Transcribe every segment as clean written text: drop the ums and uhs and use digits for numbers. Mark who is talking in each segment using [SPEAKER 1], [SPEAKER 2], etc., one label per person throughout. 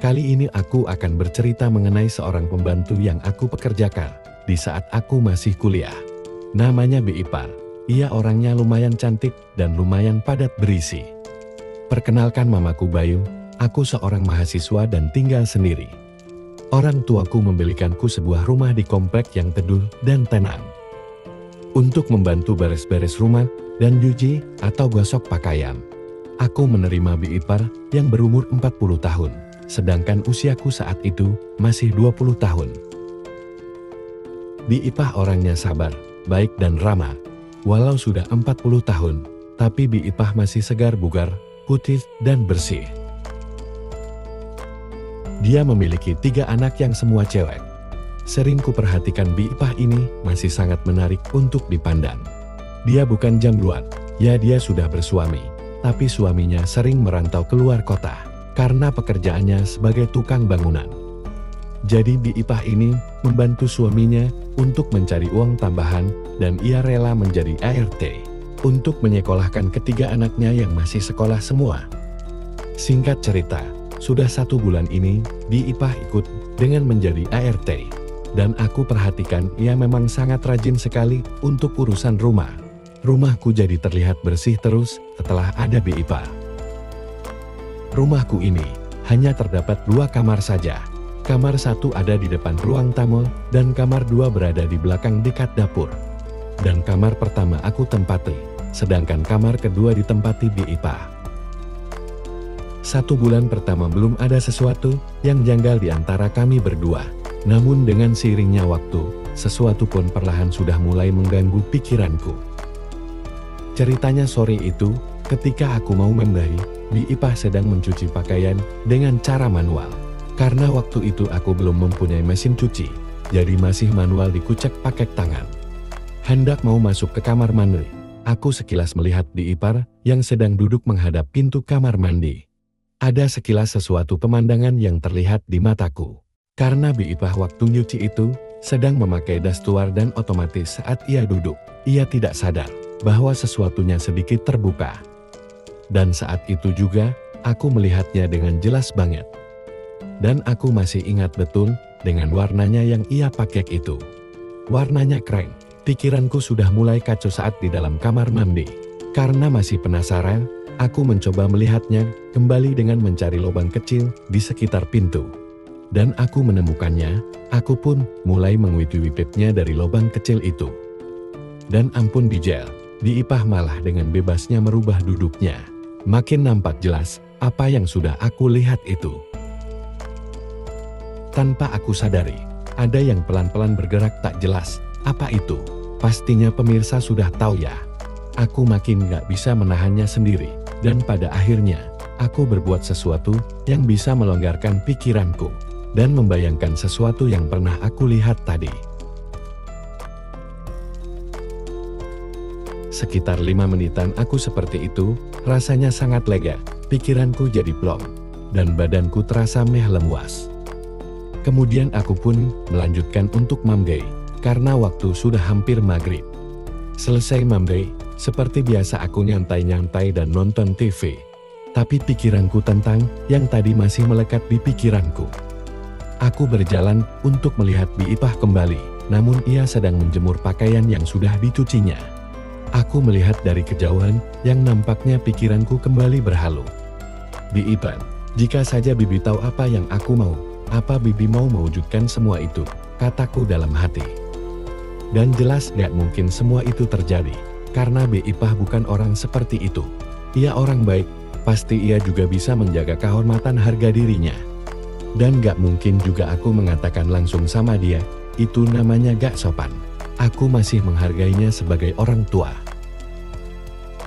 [SPEAKER 1] Kali ini aku akan bercerita mengenai seorang pembantu yang aku pekerjakan di saat aku masih kuliah. Namanya Bi Ipar. Ia orangnya lumayan cantik dan lumayan padat berisi. Perkenalkan, mamaku Bayu, aku seorang mahasiswa dan tinggal sendiri. Orang tuaku membelikanku sebuah rumah di komplek yang teduh dan tenang. Untuk membantu beres-beres rumah dan nyuci atau gosok pakaian, aku menerima Bi Ipar yang berumur 40 tahun, sedangkan usiaku saat itu masih 20 tahun. Bi Ipar orangnya sabar, baik dan ramah. Walau sudah 40 tahun, tapi Bi Ipah masih segar bugar, putih dan bersih. Dia memiliki 3 anak yang semua cewek. Sering kuperhatikan Bi Ipah ini masih sangat menarik untuk dipandang. Dia bukan jambluan, ya dia sudah bersuami, tapi suaminya sering merantau keluar kota, karena pekerjaannya sebagai tukang bangunan. Jadi Bi Ipah ini membantu suaminya untuk mencari uang tambahan dan ia rela menjadi ART untuk menyekolahkan ketiga anaknya yang masih sekolah semua. Singkat cerita, sudah 1 bulan ini Bi Ipah ikut dengan menjadi ART dan aku perhatikan ia memang sangat rajin sekali untuk urusan rumah. Rumahku jadi terlihat bersih terus setelah ada Bi Ipah. Rumahku ini hanya terdapat 2 kamar saja. Kamar 1 ada di depan ruang tamu, dan kamar 2 berada di belakang dekat dapur. Dan kamar pertama aku tempati, sedangkan kamar kedua ditempati Bi Ipah. 1 bulan pertama belum ada sesuatu yang janggal di antara kami berdua. Namun dengan seiringnya waktu, sesuatu pun perlahan sudah mulai mengganggu pikiranku. Ceritanya sore itu, ketika aku mau membeli, Bi Ipah sedang mencuci pakaian dengan cara manual. Karena waktu itu aku belum mempunyai mesin cuci, jadi masih manual dikucek pakai tangan. Hendak mau masuk ke kamar mandi, aku sekilas melihat Bi Ipar yang sedang duduk menghadap pintu kamar mandi. Ada sekilas sesuatu pemandangan yang terlihat di mataku. Karena Bi Ipah waktu nyuci itu sedang memakai dastuar dan otomatis saat ia duduk, ia tidak sadar bahwa sesuatunya sedikit terbuka. Dan saat itu juga, aku melihatnya dengan jelas banget. Dan aku masih ingat betul dengan warnanya yang ia pakai itu. Warnanya krem. Pikiranku sudah mulai kacau saat di dalam kamar mandi. Karena masih penasaran, aku mencoba melihatnya kembali dengan mencari lubang kecil di sekitar pintu. Dan aku menemukannya, aku pun mulai mengwipit-wipitnya dari lubang kecil itu. Dan ampun bijel, Bi Ipah malah dengan bebasnya merubah duduknya. Makin nampak jelas apa yang sudah aku lihat itu. Tanpa aku sadari, ada yang pelan-pelan bergerak tak jelas. Apa itu? Pastinya pemirsa sudah tahu ya. Aku makin gak bisa menahannya sendiri. Dan pada akhirnya, aku berbuat sesuatu yang bisa melonggarkan pikiranku. Dan membayangkan sesuatu yang pernah aku lihat tadi. Sekitar 5 menitan aku seperti itu, rasanya sangat lega. Pikiranku jadi plong. Dan badanku terasa lemas. Kemudian aku pun melanjutkan untuk mandi, karena waktu sudah hampir maghrib. Selesai mandi, seperti biasa aku nyantai-nyantai dan nonton TV. Tapi pikiranku tentang yang tadi masih melekat di pikiranku. Aku berjalan untuk melihat Bi Ipah kembali, namun ia sedang menjemur pakaian yang sudah dicucinya. Aku melihat dari kejauhan yang nampaknya pikiranku kembali berhalu. Bi Ipah, jika saja Bibi tahu apa yang aku mau, apa Bibi mau mewujudkan semua itu, kataku dalam hati. Dan jelas gak mungkin semua itu terjadi, karena Bi Ipah bukan orang seperti itu. Ia orang baik, pasti ia juga bisa menjaga kehormatan harga dirinya. Dan gak mungkin juga aku mengatakan langsung sama dia, itu namanya gak sopan. Aku masih menghargainya sebagai orang tua.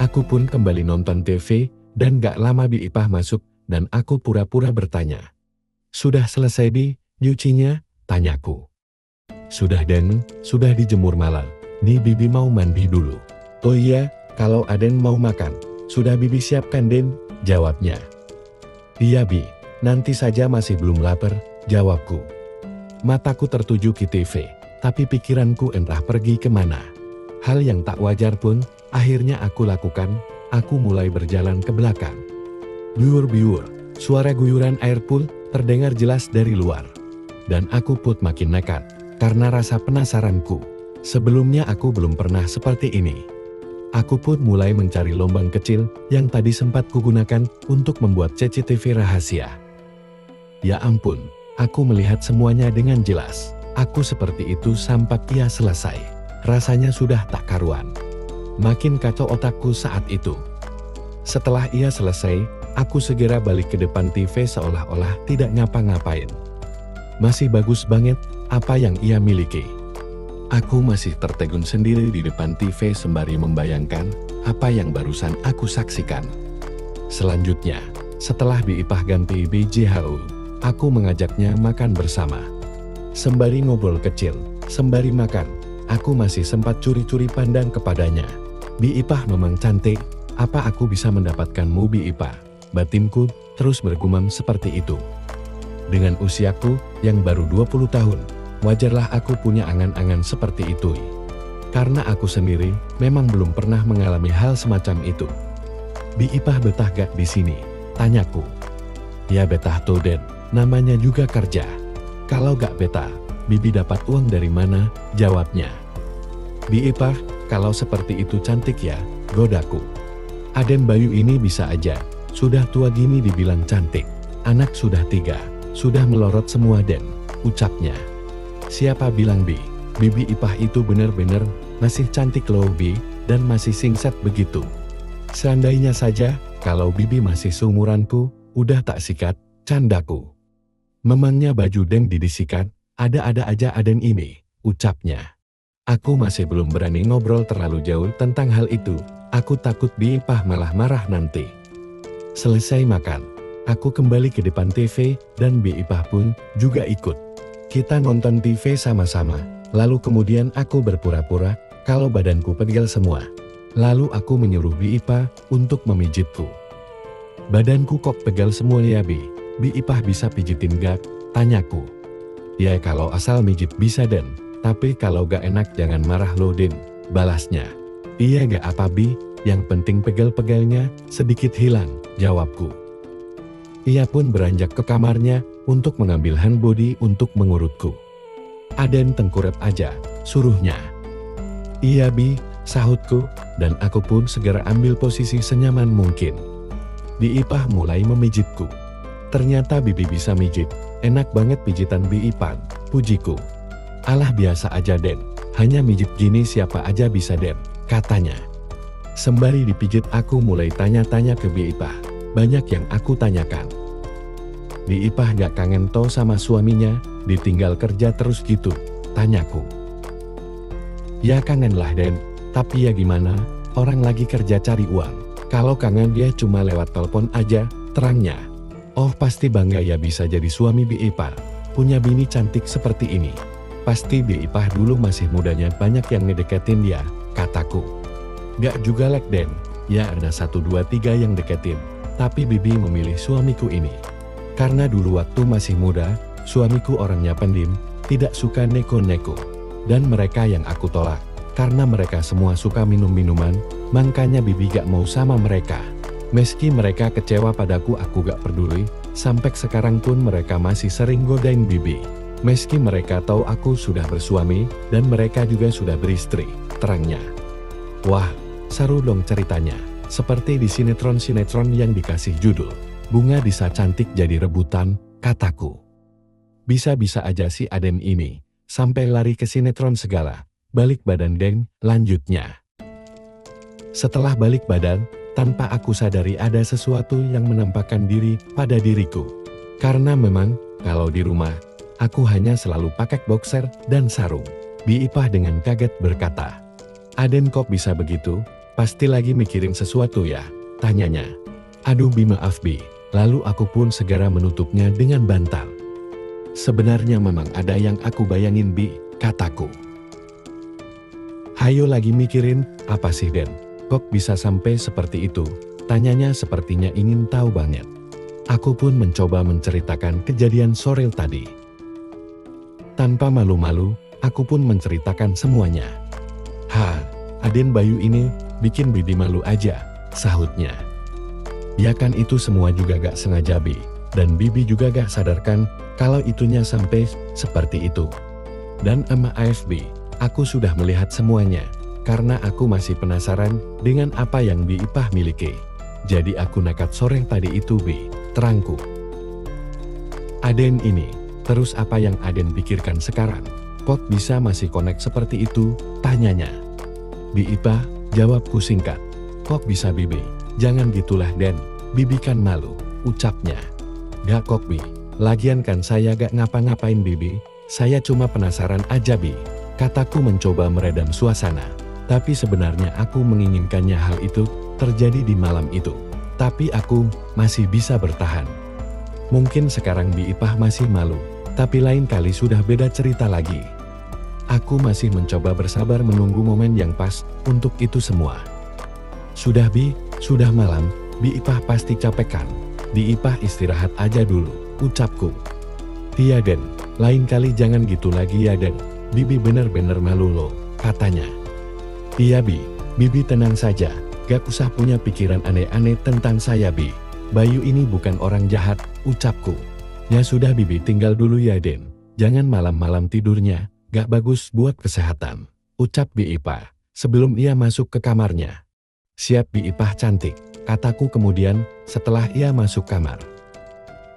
[SPEAKER 1] Aku pun kembali nonton TV, dan gak lama Bi Ipah masuk, dan aku pura-pura bertanya. Sudah selesai Bi, nyucinya? Tanyaku. Sudah Den, sudah dijemur malam. Nih Bibi mau mandi dulu. Oh iya, kalau Aden mau makan, sudah Bibi siapkan Den, jawabnya. Iya Bi, nanti saja masih belum lapar, jawabku. Mataku tertuju ke TV, tapi pikiranku entah pergi kemana. Hal yang tak wajar pun, akhirnya aku lakukan, aku mulai berjalan ke belakang. Biur-biur, suara guyuran air pun terdengar jelas dari luar. Dan aku pun makin nekat, karena rasa penasaranku. Sebelumnya aku belum pernah seperti ini. Aku pun mulai mencari lubang kecil yang tadi sempat kugunakan untuk membuat CCTV rahasia. Ya ampun, aku melihat semuanya dengan jelas. Aku seperti itu sampai ia selesai. Rasanya sudah tak karuan. Makin kacau otakku saat itu. Setelah ia selesai, aku segera balik ke depan TV seolah-olah tidak ngapa-ngapain. Masih bagus banget apa yang ia miliki. Aku masih tertegun sendiri di depan TV sembari membayangkan apa yang barusan aku saksikan. Selanjutnya, setelah Bi Ipah ganti BJHU, aku mengajaknya makan bersama. Sembari ngobrol kecil, sembari makan, aku masih sempat curi-curi pandang kepadanya. Bi Ipah memang cantik, apa aku bisa mendapatkanmu Bi Ipah? Batinku terus bergumam seperti itu. Dengan usiaku yang baru 20 tahun, wajarlah aku punya angan-angan seperti itu. Karena aku sendiri memang belum pernah mengalami hal semacam itu. Bi Ipah betah gak di sini? Tanyaku. Ya betah tuh Den, namanya juga kerja. Kalau gak betah, Bibi dapat uang dari mana? Jawabnya. Bi Ipah, kalau seperti itu cantik ya, godaku. Aden Bayu ini bisa aja, sudah tua gini dibilang cantik. Anak sudah 3, sudah melorot semua Den, ucapnya. Siapa bilang Bi? Bibi Ipah itu bener-bener masih cantik loh Bi, dan masih singset begitu. Seandainya saja, kalau Bibi masih seumuranku, udah tak sikat, candaku. Memangnya baju Deng disikat, ada-ada aja Aden ini, ucapnya. Aku masih belum berani ngobrol terlalu jauh tentang hal itu, aku takut Bi Ipah malah marah nanti. Selesai makan, aku kembali ke depan TV dan Bi Ipah pun juga ikut. Kita nonton TV sama-sama, lalu kemudian aku berpura-pura kalau badanku pegel semua. Lalu aku menyuruh Bi Ipah untuk memijitku. Badanku kok pegel semua ya Bi? Bi Ipah bisa pijitin gak? Tanyaku. Ya kalau asal mijit bisa Den, tapi kalau gak enak jangan marah lo Den, balasnya. Iya gak apa Bi, yang penting pegel-pegelnya sedikit hilang, jawabku. Ia pun beranjak ke kamarnya untuk mengambil hand body untuk mengurutku. Aden tengkurap aja, suruhnya. Iya Bi, sahutku, dan aku pun segera ambil posisi senyaman mungkin. Bi Ipah mulai memijitku. Ternyata Bibi bisa mijit, enak banget pijitan Bi Ipah, pujiku. Alah biasa aja Den, hanya mijit gini siapa aja bisa Den, katanya. Sembari dipijit aku mulai tanya-tanya ke Bi Ipah, banyak yang aku tanyakan. Bi Ipah gak kangen toh sama suaminya, ditinggal kerja terus gitu, tanyaku. Ya kangen lah Den, tapi ya gimana, orang lagi kerja cari uang. Kalau kangen dia cuma lewat telepon aja, terangnya. Oh pasti bangga ya bisa jadi suami Bi Ipah, punya bini cantik seperti ini. Pasti Bi Ipah dulu masih mudanya banyak yang ngedeketin dia, kataku. Gak juga lek Den, ya ada 1, 2, 3 yang deketin, tapi Bibi memilih suamiku ini. Karena dulu waktu masih muda, suamiku orangnya pendiam, tidak suka neko-neko. Dan mereka yang aku tolak, karena mereka semua suka minum-minuman, makanya Bibi gak mau sama mereka. Meski mereka kecewa padaku aku gak peduli, sampai sekarang pun mereka masih sering godain Bibi. Meski mereka tahu aku sudah bersuami, dan mereka juga sudah beristri, terangnya. Wah, seru dong ceritanya, seperti di sinetron-sinetron yang dikasih judul, Bunga Disa Cantik Jadi Rebutan, kataku. Bisa-bisa aja si Aden ini, sampai lari ke sinetron segala, balik badan Deng, lanjutnya. Setelah balik badan, tanpa aku sadari ada sesuatu yang menampakkan diri pada diriku. Karena memang, kalau di rumah, aku hanya selalu pakai boxer dan sarung. Bi Ipah dengan kaget berkata, Aden kok bisa begitu? Pasti lagi mikirin sesuatu ya? Tanyanya. Aduh Bi maaf Bi, lalu aku pun segera menutupnya dengan bantal. Sebenarnya memang ada yang aku bayangin Bi, kataku. Hayo lagi mikirin, apa sih Den? Kok bisa sampai seperti itu? Tanyanya sepertinya ingin tahu banget. Aku pun mencoba menceritakan kejadian sore tadi. Tanpa malu-malu, aku pun menceritakan semuanya. Aden Bayu ini bikin Bibi malu aja, sahutnya. Ya kan itu semua juga gak sengaja Bi. Dan Bibi juga gak sadarkan kalau itunya sampai seperti itu. Dan maaf Bi, aku sudah melihat semuanya. Karena aku masih penasaran dengan apa yang Bi Ipah miliki. Jadi aku nekat sore tadi itu Bi, terangku. Aden ini, terus apa yang Aden pikirkan sekarang? Kok bisa masih connect seperti itu? Tanyanya. Bi Ipah, jawabku singkat. Kok bisa Bibi? Jangan gitulah Den, Bibi kan malu, ucapnya. Gak kok Bi, lagian kan saya gak ngapa-ngapain Bibi, saya cuma penasaran aja Bi. Kataku mencoba meredam suasana, tapi sebenarnya aku menginginkannya hal itu terjadi di malam itu. Tapi aku masih bisa bertahan. Mungkin sekarang Bi Ipah masih malu, tapi lain kali sudah beda cerita lagi. Aku masih mencoba bersabar menunggu momen yang pas untuk itu semua. Sudah Bi, sudah malam, Bi Ipah pasti capek kan? Bi Ipah istirahat aja dulu, ucapku. Iya Den, lain kali jangan gitu lagi ya Den, Bibi bener-bener malu loh, katanya. Iya Bi, Bibi tenang saja, gak usah punya pikiran aneh-aneh tentang saya Bi. Bayu ini bukan orang jahat, ucapku. Ya sudah Bibi tinggal dulu ya Den, jangan malam-malam tidurnya, gak bagus buat kesehatan, ucap Bi Ipah, sebelum ia masuk ke kamarnya. Siap Bi Ipah cantik, kataku kemudian setelah ia masuk kamar.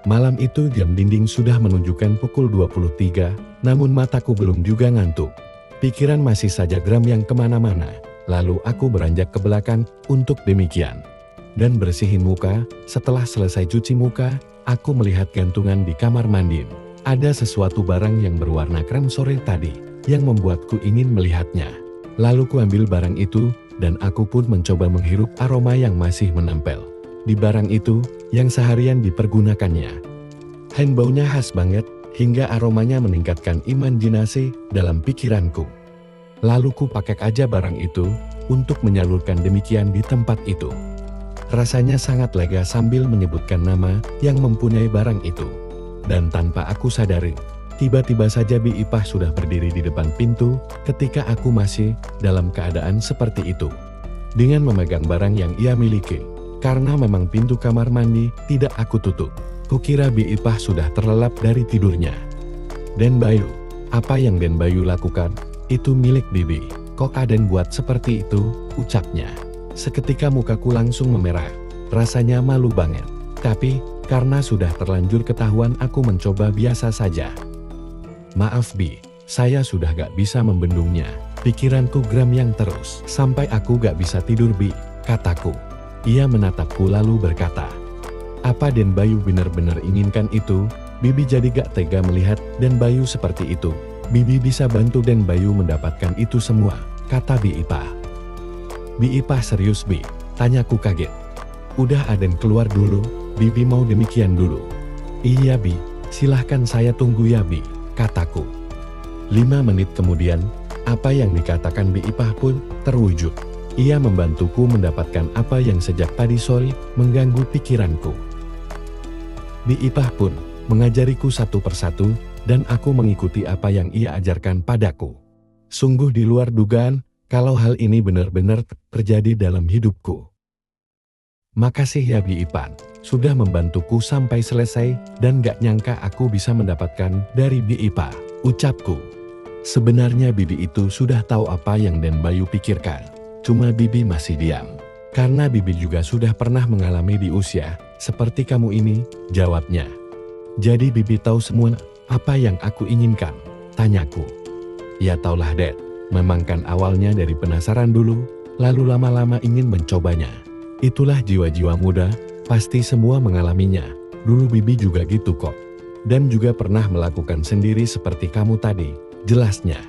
[SPEAKER 1] Malam itu jam dinding sudah menunjukkan pukul 23, namun mataku belum juga ngantuk. Pikiran masih saja yang kemana-mana, lalu aku beranjak ke belakang untuk demikian. Dan bersihin muka, setelah selesai cuci muka, aku melihat gantungan di kamar mandi. Ada sesuatu barang yang berwarna krem sore tadi, yang membuatku ingin melihatnya. Lalu ku ambil barang itu, dan aku pun mencoba menghirup aroma yang masih menempel di barang itu, yang seharian dipergunakannya. Baunya khas banget, hingga aromanya meningkatkan imajinasi dalam pikiranku. Lalu ku pakai aja barang itu, untuk menyalurkan demikian di tempat itu. Rasanya sangat lega sambil menyebutkan nama yang mempunyai barang itu. Dan tanpa aku sadari, tiba-tiba saja Bi Ipah sudah berdiri di depan pintu, ketika aku masih dalam keadaan seperti itu. Dengan memegang barang yang ia miliki. Karena memang pintu kamar mandi tidak aku tutup. Kukira Bi Ipah sudah terlelap dari tidurnya. Den Bayu, apa yang Den Bayu lakukan? Itu milik Bibi. Kok Aden buat seperti itu? Ucapnya. Seketika mukaku langsung memerah. Rasanya malu banget. Tapi, karena sudah terlanjur ketahuan aku mencoba biasa saja. Maaf Bi, saya sudah gak bisa membendungnya. Pikiranku yang terus. Sampai aku gak bisa tidur Bi, kataku. Ia menatapku lalu berkata, apa Den Bayu benar-benar inginkan itu? Bibi jadi gak tega melihat Den Bayu seperti itu. Bibi bisa bantu Den Bayu mendapatkan itu semua, kata Bi Ipah. Bi Ipah serius Bi, tanyaku kaget. Udah Aden keluar dulu, Bibi mau demikian dulu. Iya Bi, silahkan saya tunggu ya Bi, kataku. 5 menit kemudian, apa yang dikatakan Bi Ipah pun terwujud. Ia membantuku mendapatkan apa yang sejak tadi sore mengganggu pikiranku. Bi Ipah pun mengajariku satu persatu, dan aku mengikuti apa yang ia ajarkan padaku. Sungguh di luar dugaan, kalau hal ini benar-benar terjadi dalam hidupku. Makasih ya Bi Ipah, sudah membantuku sampai selesai, dan gak nyangka aku bisa mendapatkan dari Bi Ipah, ucapku. Sebenarnya Bibi itu sudah tahu apa yang Den Bayu pikirkan. Cuma Bibi masih diam. Karena Bibi juga sudah pernah mengalami di usia seperti kamu ini, jawabnya. Jadi Bibi tahu semua apa yang aku inginkan, tanyaku. Ya taulah Dad, memang kan awalnya dari penasaran dulu, lalu lama-lama ingin mencobanya. Itulah jiwa-jiwa muda, pasti semua mengalaminya. Dulu Bibi juga gitu kok. Dan juga pernah melakukan sendiri seperti kamu tadi, jelasnya.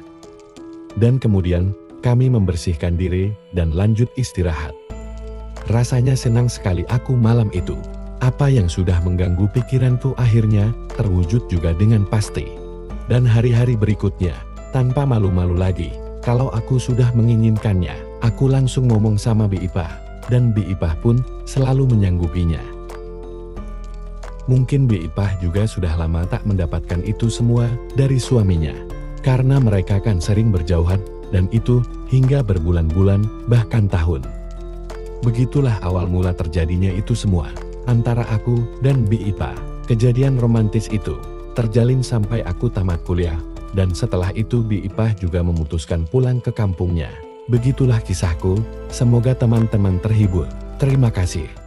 [SPEAKER 1] Dan kemudian, kami membersihkan diri dan lanjut istirahat. Rasanya senang sekali aku malam itu. Apa yang sudah mengganggu pikiranku akhirnya terwujud juga dengan pasti. Dan hari-hari berikutnya, tanpa malu-malu lagi, kalau aku sudah menginginkannya, aku langsung ngomong sama Bi Ipah, dan Bi Ipah pun selalu menyanggupinya. Mungkin Bi Ipah juga sudah lama tak mendapatkan itu semua dari suaminya. Karena mereka kan sering berjauhan, dan itu hingga berbulan-bulan, bahkan tahun. Begitulah awal mula terjadinya itu semua, antara aku dan Bi Ipah. Kejadian romantis itu terjalin sampai aku tamat kuliah, dan setelah itu Bi Ipah juga memutuskan pulang ke kampungnya. Begitulah kisahku, semoga teman-teman terhibur. Terima kasih.